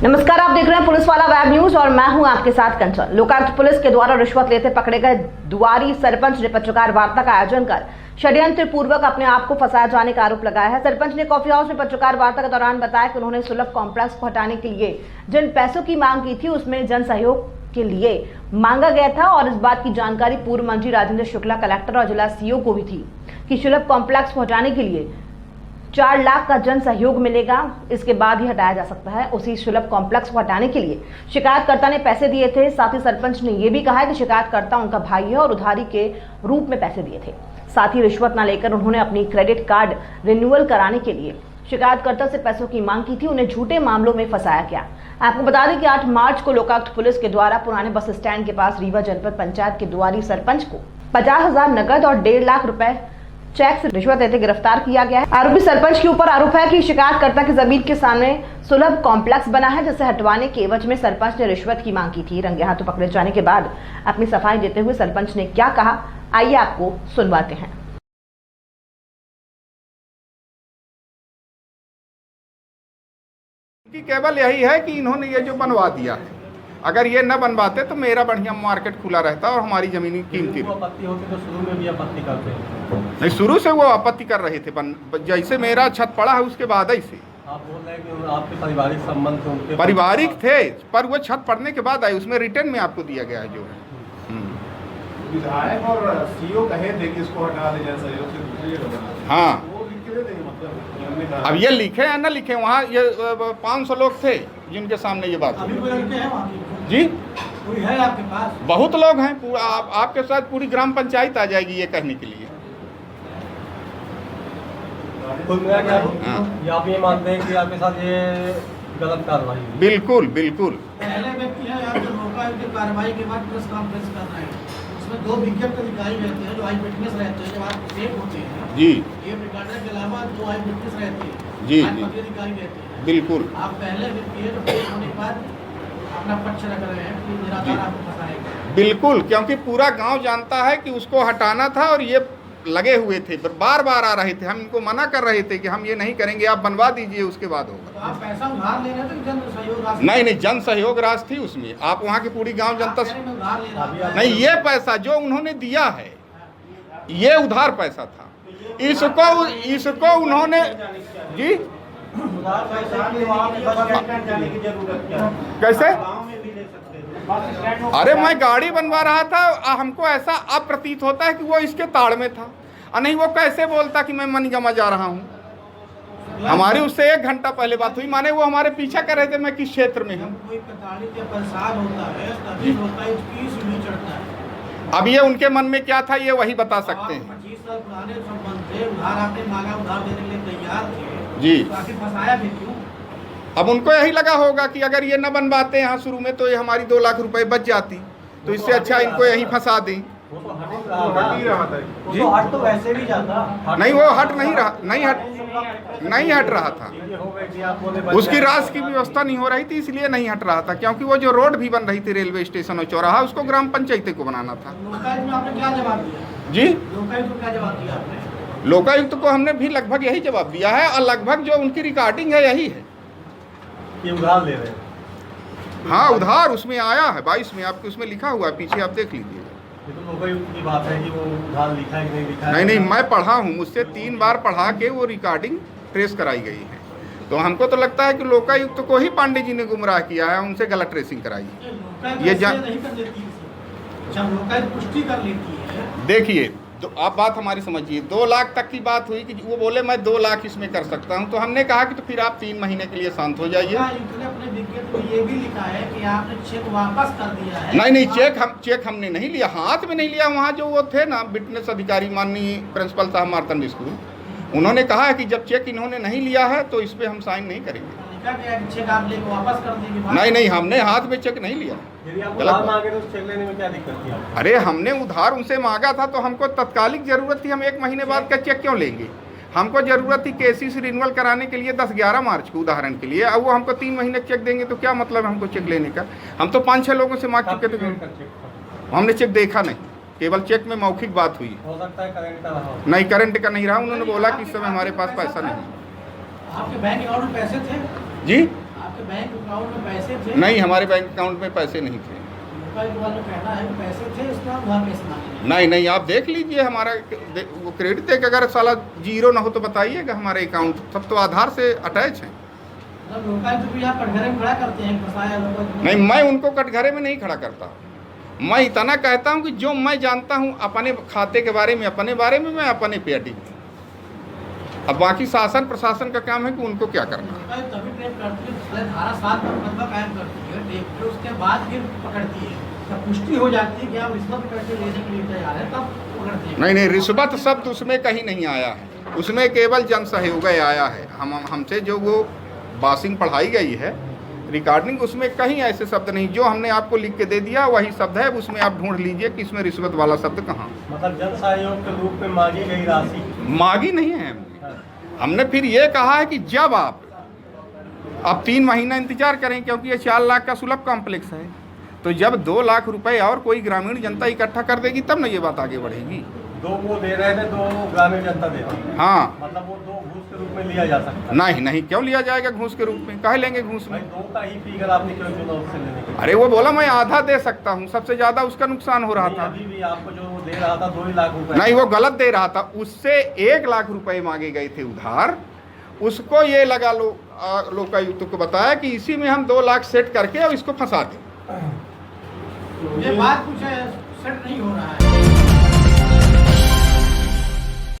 नमस्कार, आप देख रहे हैं पुलिस वाला वेब न्यूज और मैं हूं आपके साथ कंचन। लोकायुक्त पुलिस के द्वारा रिश्वत लेते पकड़े गए दुआरी सरपंच ने पत्रकार वार्ता का आयोजन कर षड्यंत्र पूर्वक अपने आप को फंसाए जाने का आरोप लगाया है। सरपंच ने कॉफी हाउस में पत्रकार वार्ता के दौरान बताया कि उन्होंने सुलभ कॉम्प्लेक्स को हटाने के लिए जिन पैसों की मांग की थी उसमें जन सहयोग के लिए मांगा गया था और इस बात की जानकारी पूर्व मंत्री राजेंद्र शुक्ला, कलेक्टर और जिला सीओ को भी थी कि सुलभ कॉम्प्लेक्स को हटाने के लिए 4 लाख का जन सहयोग मिलेगा, इसके बाद ही हटाया जा सकता है। उसी सुलभ कॉम्प्लेक्स को हटाने के लिए शिकायतकर्ता ने पैसे दिए थे। साथ ही सरपंच ने यह भी कहा है कि शिकायतकर्ता उनका भाई है और उधारी के रूप में पैसे दिए थे। साथ ही रिश्वत न लेकर उन्होंने अपनी क्रेडिट कार्ड रिन्यूअल कराने के लिए शिकायतकर्ता से पैसों की मांग की थी। उन्हें झूठे मामलों में फंसाया गया। आपको बता दें कि 8 मार्च को लोकायुक्त पुलिस के द्वारा पुराने बस स्टैंड के पास रीवा जनपद पंचायत के दुआरी सरपंच को 50,000 नकद और 1.5 लाख रुपए चेक से रिश्वत देते गिरफ्तार किया गया है। आरोपी सरपंच के ऊपर आरोप है कि शिकायतकर्ता की जमीन के सामने सुलभ कॉम्प्लेक्स बना है, जिसे हटवाने के एवज में सरपंच ने रिश्वत की मांग की थी। रंगे हाथों पकड़े जाने के बाद अपनी सफाई देते हुए सरपंच ने क्या कहा, आइए आपको सुनवाते हैं। कि केवल यही है कि इन्होंने ये जो बनवा दिया है, अगर ये न बनवाते तो मेरा बढ़िया मार्केट खुला रहता और हमारी जमीनी कीमती आपत्ति होती तो शुरू में भी आपत्ति करते हैं। नहीं, शुरू से वो आपत्ति कर रहे थे। जैसे मेरा छत पड़ा है उसके बाद ही से आप बोल रहे हैं कि आपके पारिवारिक संबंध थे, उनके पारिवारिक थे, पर वो छत पड़ने के बाद आई, उसमें रिटर्न में आपको दिया गया है जो विधायक और सीओ कहे थे कि इसको हटा दे सहयोग से दूसरी जगह बना। हाँ, वो लिख के देंगे मतलब अब ये लिखे या न लिखे, वहाँ ये 500 लोग थे जिनके सामने ये बात अभी कोई लड़के हैं वहाँ की? जी कोई है आपके पास? बहुत लोग हैं। पूरा आपके साथ पूरी ग्राम पंचायत आ जाएगी ये कहने के लिए। कुल मिला क्या हाँ। आप ये मानते हैं कि आपके साथ ये गलत कार्रवाई हुई? बिल्कुल बिल्कुल। पहले व्यक्ति है यहाँ पे लोकायुक्त की कार्रवाई के बाद प्रेस कॉन्फ्रेंस कर रहे हैं। उसमें 2 विज्ञप्त अधिकारी रहते हैं जो आई विटनेस रहते हैं। जब आप टेप होते हैं जी, ये रिकॉर्डर के अलावा 2 आई विटनेस रहते हैं, जी, आई जी। पक्ष अधिकारी रहते हैं। बिल्कुल आप पहले व्यक्ति है जो टेप होने के बाद अपना पक्ष रख रहे हैं कि निराधार आपको फंसाएगा। बिल्कुल, क्योंकि पूरा गांव जानता है कि उसको हटाना था और ये लगे हुए थे, बार बार आ रहे थे। हम इनको मना कर रहे थे कि हम ये नहीं करेंगे, आप बनवा दीजिए, उसके बाद होगा। तो आप पैसा उधार ले रहे थे कि जन सहयोग राशि? नहीं, जन सहयोग राशि थी उसमें। आप वहाँ की पूरी गांव जनता आप कह रहे हैं मैं उधार ले रहा हूं। नहीं, ये पैसा जो उन्होंने दिया है ये उधार पैसा था। इसको उन्होंने जी उधार पैसे के लिए वहाँ पे बस स्टैंड जाने की जरूरत क्या है? कैसे? गाँव में भी ले सकते हैं। अरे मैं गाड़ी बनवा रहा था, हमको ऐसा अब प्रतीत होता है कि वो इसके ताड़ में था। नहीं, वो कैसे बोलता कि मैं मनगमा जा रहा हूँ। हमारी उससे 1 घंटा पहले बात हुई, माने वो हमारे पीछा कर रहे थे मैं किस क्षेत्र में हूँ। कोई प्रताड़ित या परेशान होता है तभी होता है, उसकी सीढ़ी चढ़ता है। अब ये उनके मन में क्या था ये वही बता सकते हैं। 25 साल पुराने संबंध थे, उधार आपने मांगा, उधार देने के लिए तैयार थे जी। तो आखिर फंसाया भी क्यों? अब उनको यही लगा होगा कि अगर ये न बनवाते यहाँ शुरू में तो ये हमारी 2 लाख रुपए बच जाती, तो इससे अच्छा इनको यहीं फंसा दें। वो तो हट हट ही रहा था। वो तो हट तो वैसे भी जाता। नहीं, वो हट नहीं रहा, नहीं हट रहा था। ये हो गया कि आप बोले उसकी राशि की व्यवस्था नहीं हो रही थी, इसलिए नहीं हट रहा था। क्योंकि वो जो रोड भी बन रही थी रेलवे स्टेशन और चौराहा, उसको ग्राम पंचायत को बनाना था। लोकायुक्त में आपने क्या जवाब दिया? जी, लोकायुक्त को क्या जवाब दिया आपने? लोकायुक्त को हमने भी लगभग यही जवाब दिया है और लगभग जो उनकी रिकॉर्डिंग है यही है। ये उधार ले रहे हैं। हाँ, उधार उसमें आया है 22 में, आपको उसमें लिखा हुआ है, पीछे आप देख लीजिए। ये तो लोकायुक्त की बात है कि वो उधार लिखा है कि नहीं लिखा है। नहीं, मैं पढ़ा हूँ, मुझसे 3 बार पढ़ा के वो रिकॉर्डिंग ट्रेस कराई गई है। तो हमको तो लगता है कि लोकायुक्त को ही पांडे जी ने गुमराह किया है, उनसे गलत ट्रेसिंग कराई है। लोकायुक्त ये ऐसे नहीं कर लेती है। जब लोकायुक्त पुष्टि कर लेती है देखिए, तो आप बात हमारी समझिए। 2 लाख तक की बात हुई कि वो बोले मैं 2 लाख इसमें कर सकता हूँ, तो हमने कहा कि तो फिर आप 3 महीने के लिए शांत हो जाइए। लोकायुक्त ने अपने विज्ञप्ति में ये भी लिखा है कि आपने चेक वापस कर दिया है। नहीं, चेक हमने नहीं लिया, हाथ में नहीं लिया। वहाँ जो वो थे ना विटनेस अधिकारी माननीय प्रिंसिपल साहब मार्तंड स्कूल, उन्होंने कहा है कि जब चेक इन्होंने नहीं लिया है तो इस पर हम साइन नहीं करेंगे। लिखा गया है कि चेक आप लेके वापस कर देंगे। नहीं, हमने हाथ में चेक नहीं लिया। यदि आप गलत उधार बात। मांगे तो चेक लेने में क्या दिक्कत थी आपको? अरे हमने उधार उनसे मांगा था तो हमको तत्कालिक जरूरत थी। हम 1 महीने बाद का चेक क्यों लेंगे? हमको जरूरत थी केसीसी रिन्यूअल कराने के लिए 10-11 मार्च को, उदाहरण के लिए। अब वो हमको 3 महीने चेक देंगे तो क्या मतलब है हमको चेक लेने का? हम तो 5-6 लोगों से मांग चुके थे, हमने चेक देखा नहीं, केवल चेक में मौखिक बात हुई। हो सकता है करंट का रहा हो। नहीं, करंट का नहीं रहा। उन्होंने बोला कि इस समय हमारे पास पैसा नहीं। आपके बैंक अकाउंट में पैसे थे? जी, आपके आपके बैंक अकाउंट में पैसे थे? नहीं, हमारे बैंक अकाउंट में पैसे नहीं थे। लोकायुक्त वालों का कहना है कि पैसे थे, उसका उधार कैसे मांगे? नहीं नहीं, आप देख लीजिए हमारा वो क्रेडिट देख, अगर साला जीरो ना हो तो बताइएगा हमारे अकाउंट सब तो आधार से अटैच हैं। मतलब लोकायुक्त भी यहाँ कटघरे में खड़ा करते हैं, फंसाया लोगों को? नहीं, मैं उनको कटघरे में नहीं खड़ा करता। मैं इतना कहता हूँ कि जो मैं जानता हूँ अपने खाते के बारे में, अपने बारे में मैं अपने पे अटी हूँ। अब बाकी शासन प्रशासन का काम है कि उनको क्या करना है। लोकायुक्त तभी ट्रेप करती है, पहले धारा 7 पर मुकदमा कायम करती है ट्रेप, फिर उसके बाद फिर पकड़ती है। जब पुष्टि हो जाती है कि आप रिश्वत करके लेने के लिए तैयार है, तब पकड़ती है। नहीं नहीं, रिश्वत शब्द उसमें कहीं नहीं आया है, उसमें केवल जन सहयोग आया है। हमसे जो वो बासिंग पढ़ाई गई है रिकॉर्डिंग, उसमें कहीं ऐसे शब्द नहीं। जो हमने आपको लिख के दे दिया वही शब्द है, उसमें आप ढूंढ लीजिए कि इसमें रिश्वत वाला शब्द कहाँ। मतलब जन सहयोग के रूप में मांगी गई राशि मांगी नहीं है हमने फिर ये कहा है कि जब आप 3 महीना इंतजार करें, क्योंकि ये 4 लाख का सुलभ कॉम्प्लेक्स है, तो जब 2 लाख रुपए और कोई ग्रामीण जनता इकट्ठा कर देगी तब ना ये बात आगे बढ़ेगी। 2 वो दे रहे थे, 2 ग्रामीण जनता दे रही है। हाँ, मतलब वो 2 घूस के रूप में लिया जा सकता है? नहीं नहीं, क्यों लिया जाएगा घूस के रूप में, कह लेंगे घूस भाई में। 2 का ही फिगर आपने क्यों चुना उससे लेने के लिए? अरे वो बोला मैं आधा दे सकता हूँ, सबसे ज्यादा उसका नुकसान हो रहा नहीं, था। अभी भी आपको जो वो दे रहा था 2 ही लाख रुपए। नहीं, वो गलत दे रहा था, उससे 1 लाख रुपए मांगे गए थे उधार। उसको ये लगा लोकायुक्त को बताया कि इसी में हम 2 लाख सेट करके अब इसको फंसा दें। ये बात कुछ सेट नहीं हो रहा है।